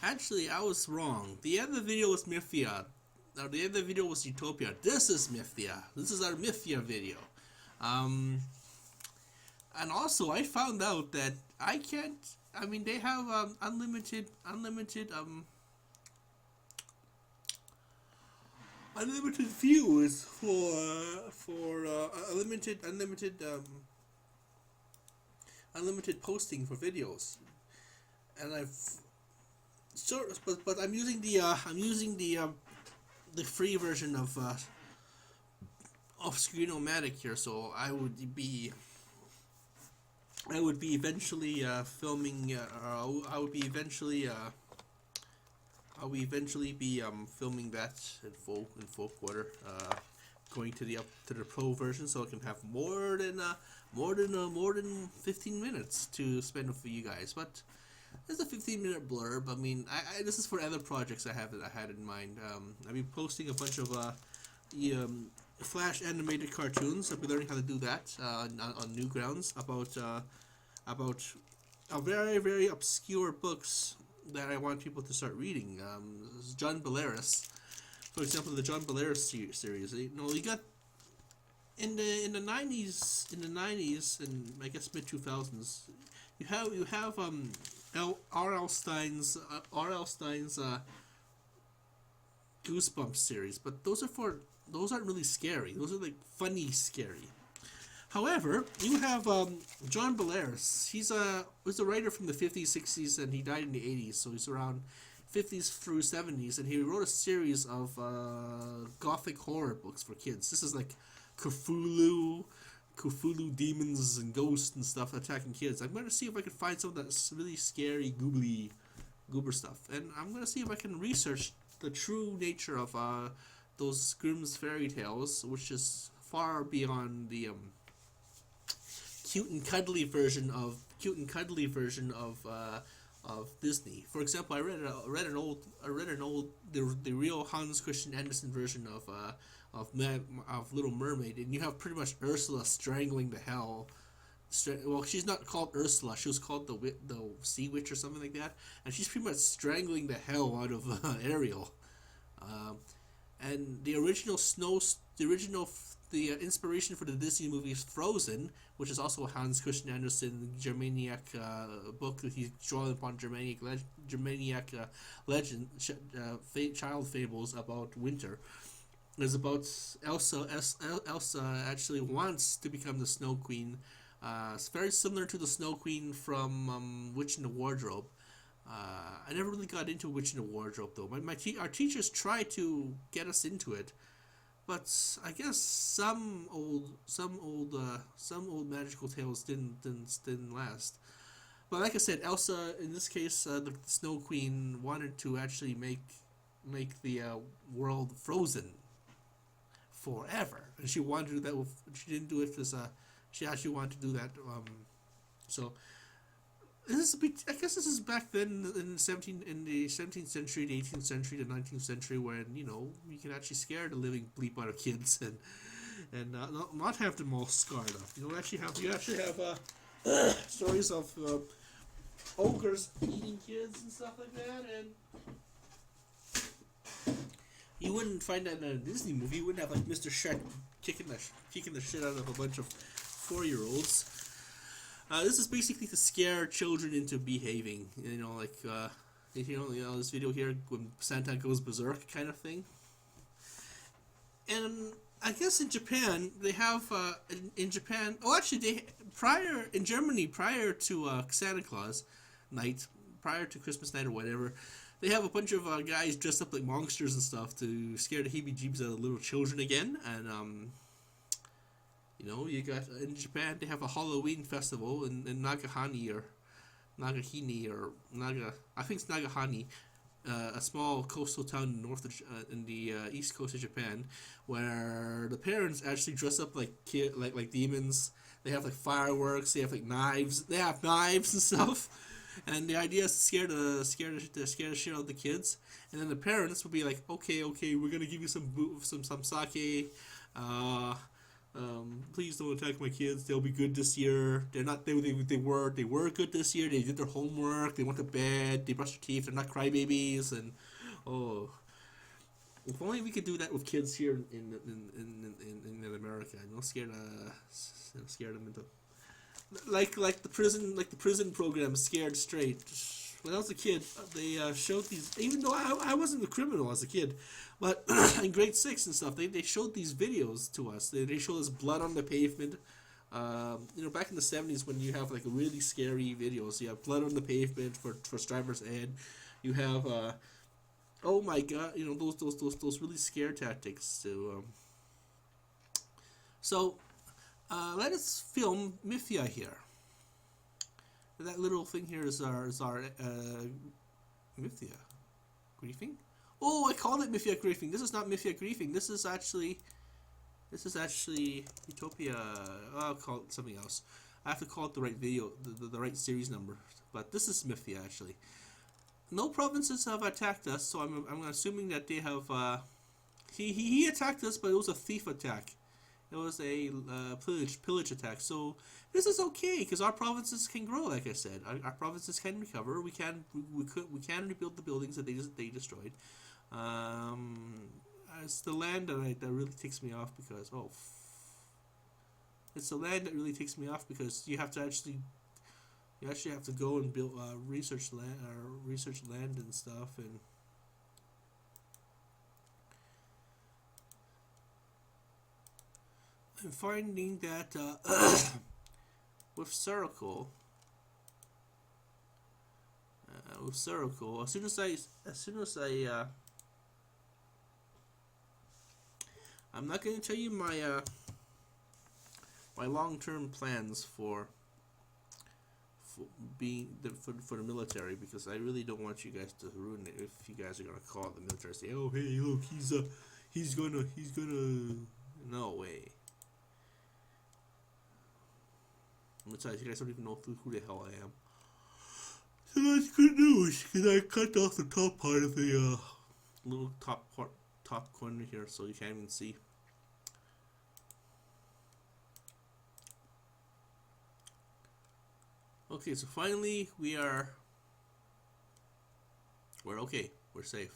Actually, I was wrong. The end of the video was Mythea. Now, the end of the video was Utopia. This is Mythea. This is our Mythea video. And also, I found out that I can't. I mean, they have unlimited views for unlimited posting for videos, and I've but I'm using the free version of Screenomatic here, so I would be eventually filming. I'll eventually be filming that in full quarter. Going to the pro version, so I can have more than 15 minutes to spend with you guys. But there's a 15-minute blurb. I mean, I this is for other projects I had in mind. I'll be posting a bunch of Flash animated cartoons. I'll be learning how to do that on Newgrounds about very obscure books that I want people to start reading. John Belaris, for example, the John Belaris series. You know, you got in the 90s, and I guess mid 2000s. You have R.L. Stein's Goosebumps series, but those aren't really scary. Those are like funny scary. However, you have John Belaris. He's a writer from the 50s, 60s, and he died in the 80s, so he's around 50s through 70s, and he wrote a series of gothic horror books for kids. This is like Cthulhu demons and ghosts and stuff attacking kids. I'm going to see if I can find some of that really scary, goober stuff, and I'm going to see if I can research the true nature of those Grimm's fairy tales, which is far beyond the cute and cuddly version of Disney. For example, I read an old the real Hans Christian Andersen version of Little Mermaid, and you have pretty much Ursula strangling the hell. Well, she's not called Ursula. She was called the Sea Witch or something like that, and she's pretty much strangling the hell out of Ariel. And the inspiration for the Disney movie is Frozen, which is also a Hans Christian Andersen Germaniac book that he's drawn upon Germaniac legend, child fables about winter. It's about Elsa. Elsa actually wants to become the Snow Queen. It's very similar to the Snow Queen from Witch in the Wardrobe. I never really got into Witch in the Wardrobe though. Our teachers tried to get us into it, but I guess some old magical tales didn't last. But like I said, Elsa in this case, the Snow Queen wanted to actually make the world frozen forever, and she wanted to do that. She didn't do it because she actually wanted to do that. So. I guess this is back then in the 17th century, the 18th century, the 19th century, when you can actually scare the living bleep out of kids and not have them all scarred up. You actually have stories of ogres eating kids and stuff like that, and you wouldn't find that in a Disney movie. You wouldn't have like Mr. Shrek kicking the shit out of a bunch of 4-year-olds. This is basically to scare children into behaving. This video here when Santa goes berserk kind of thing. And I guess in Japan they have in Germany prior to Santa Claus night, prior to Christmas night or whatever, they have a bunch of guys dressed up like monsters and stuff to scare the heebie-jeebies out of little children again. And you got in Japan they have a Halloween festival in Nagahani or Nagahini or Naga. I think it's Nagahani, a small coastal town in the east coast of Japan, where the parents actually dress up like demons. They have like fireworks. They have like knives. They have knives and stuff. And the idea is to scare the shit out of the kids. And then the parents will be like, okay, we're gonna give you some sake. Please don't attack my kids. They'll be good this year. They're not. They were good this year. They did their homework. They went to bed. They brushed their teeth. They're not crybabies. And oh, if only we could do that with kids here in America. Scare them into like the prison program scared straight. When I was a kid, they showed these. Even though I wasn't a criminal as a kid, but in grade 6 and stuff, they showed these videos to us. They showed us blood on the pavement. Back in the 70s when you have like really scary videos, you have blood on the pavement for Striver's head. You have oh my god, those really scare tactics to. So let us film Mythea here. That little thing here is our Mythea griefing. Oh, I called it Mythea griefing. This is not Mythea griefing. This is actually Utopia. I'll call it something else. I have to call it the right video, the right series number. But this is Mythea actually. No provinces have attacked us, so I'm assuming that they have. He attacked us, but it was a thief attack. It was a pillage attack. So this is okay because our provinces can grow. Like I said, our provinces can recover. We can rebuild the buildings that they destroyed. It's the land that really ticks me off because it's the land that really ticks me off because you actually have to go and build research land and stuff. And I'm finding that with Circle, as soon as I I'm not going to tell you my my long-term plans for the military because I really don't want you guys to ruin it. If you guys are gonna call the military and say, "Oh, hey, look, he's gonna," no way. Besides, you guys don't even know who the hell I am. So that's good news because I cut off the top part of the little top corner here, so you can't even see. Okay, so finally we're okay. We're safe.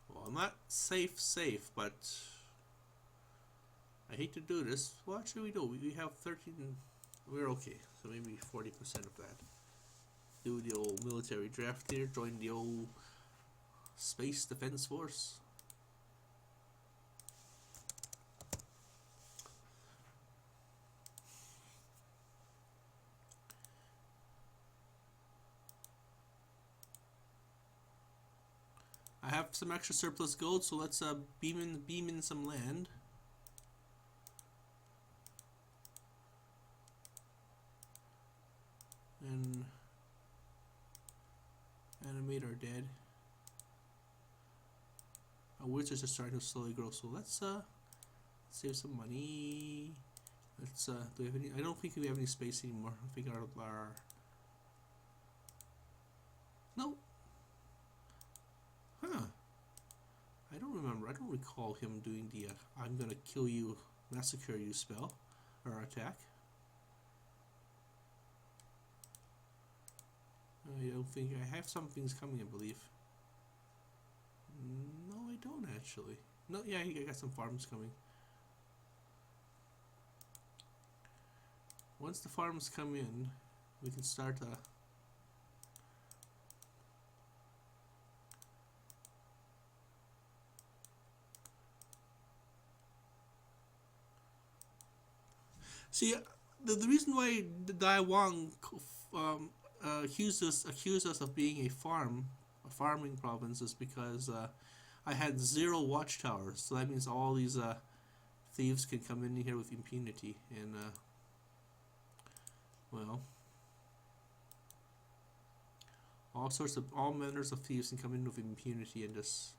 Well, I'm not safe, but I hate to do this. Well, actually we do. We have 13. We're okay. So maybe 40% of that. Do the old military draft here. Join the old Space Defense Force. I have some extra surplus gold, so let's beam in some land. And animate our dead. Our wizards are starting to slowly grow, so let's save some money. Let's do we have any? I don't think we have any space anymore. I think our no. Huh. I don't remember. I don't recall him doing the I'm gonna kill you, massacre you spell or attack. I don't think I have some things coming, I believe. No, I don't actually. No, yeah, I got some farms coming. Once the farms come in, we can start see, the reason why the Dai Wang accused us of being a farming province is because I had 0 watchtowers, so that means all these thieves can come in here with impunity, and well, all manners of thieves can come in with impunity and just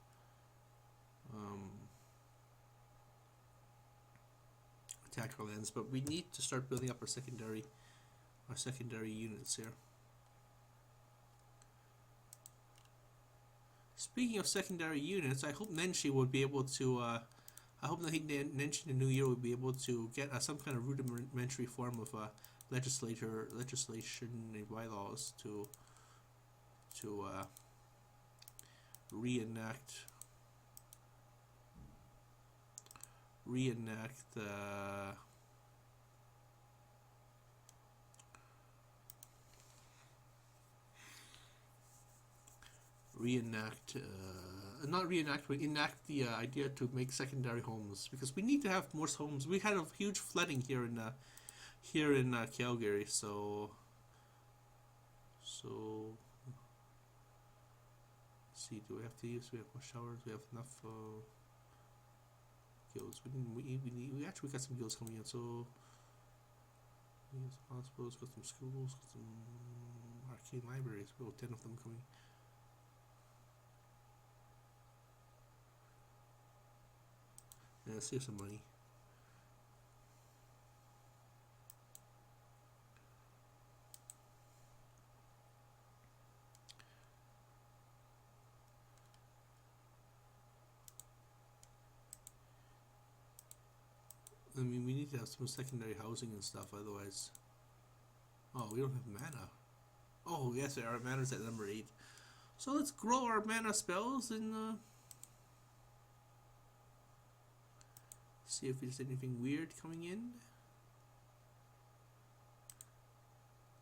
attack our lands. But we need to start building up our secondary units here. Speaking of secondary units, I hope Nenshi would be able to. I hope that Nenshi in the new year would be able to get some kind of rudimentary form of legislation and bylaws to reenact enact the idea to make secondary homes, because we need to have more homes. We had a huge flooding here in Calgary, so let's see, do we have to use? We have more showers. We have enough guilds. We actually got some guilds coming in, so we got some hospitals, got some schools, got some arcade libraries. We have 10 of them coming. Yeah, save some money. I mean, we need to have some secondary housing and stuff, otherwise... Oh, we don't have mana. Oh, yes, our mana's at number 8. So let's grow our mana spells and... see if there's anything weird coming in.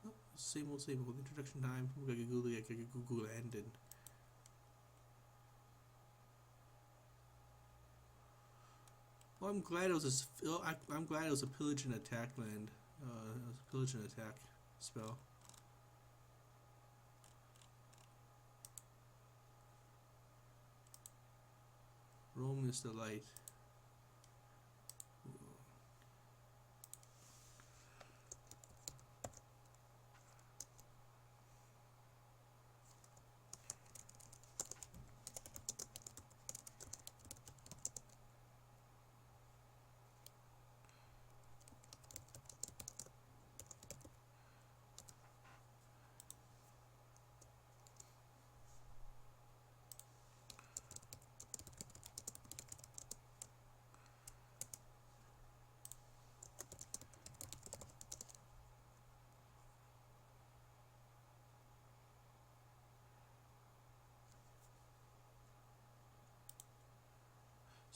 Oh, same old. Introduction time. Google ended. Well, I'm glad it was I'm glad it was a pillage and attack land. It was a pillage and attack spell. Rome is the light.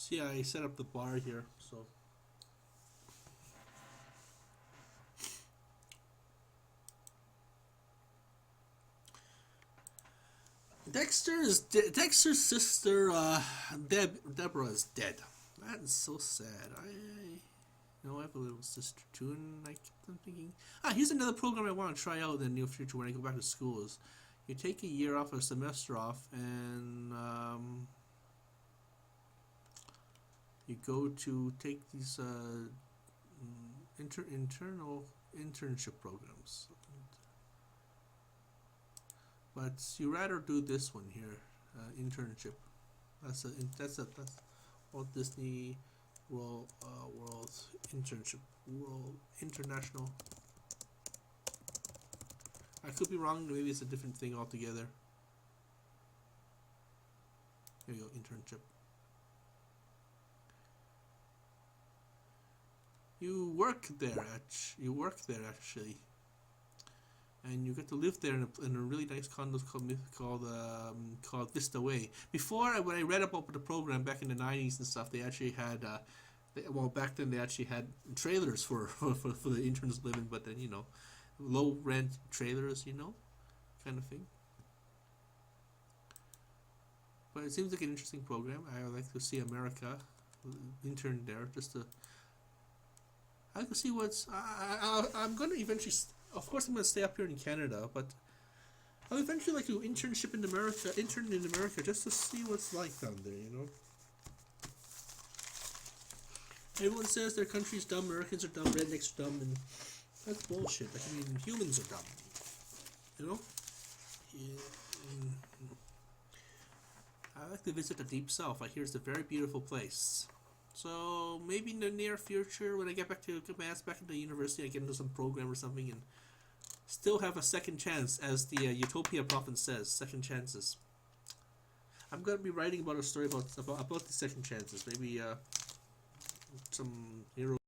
See, I set up the bar here, so. Dexter's sister, Deborah, is dead. That is so sad. I have a little sister too, and I kept on thinking, here's another program I want to try out in the near future when I go back to school. Is you take a year off or a semester off, and you go to take these internal internship programs, but you rather do this one here, internship. That's Walt Disney World Internship, World International. I could be wrong. Maybe it's a different thing altogether. Here you go, internship. You work there actually, and you get to live there in a really nice condo called Vista Way. Before, when I read about the program back in the 90s and stuff, they actually had back then they actually had trailers for the interns to live in, but then low rent trailers, kind of thing. But it seems like an interesting program. I would like to see America intern there just to. I like to see what's. I'm going to eventually. Of course, I'm going to stay up here in Canada, but I'll eventually like to intern in America, just to see what's like down there. Everyone says their country's dumb, Americans are dumb, rednecks are dumb, and that's bullshit. I mean, humans are dumb. I like to visit the Deep South. I hear it's a very beautiful place. So maybe in the near future, when I get back into university, I get into some program or something, and still have a second chance, as the Utopia Prophet says, second chances. I'm gonna be writing about a story about the second chances. Maybe some hero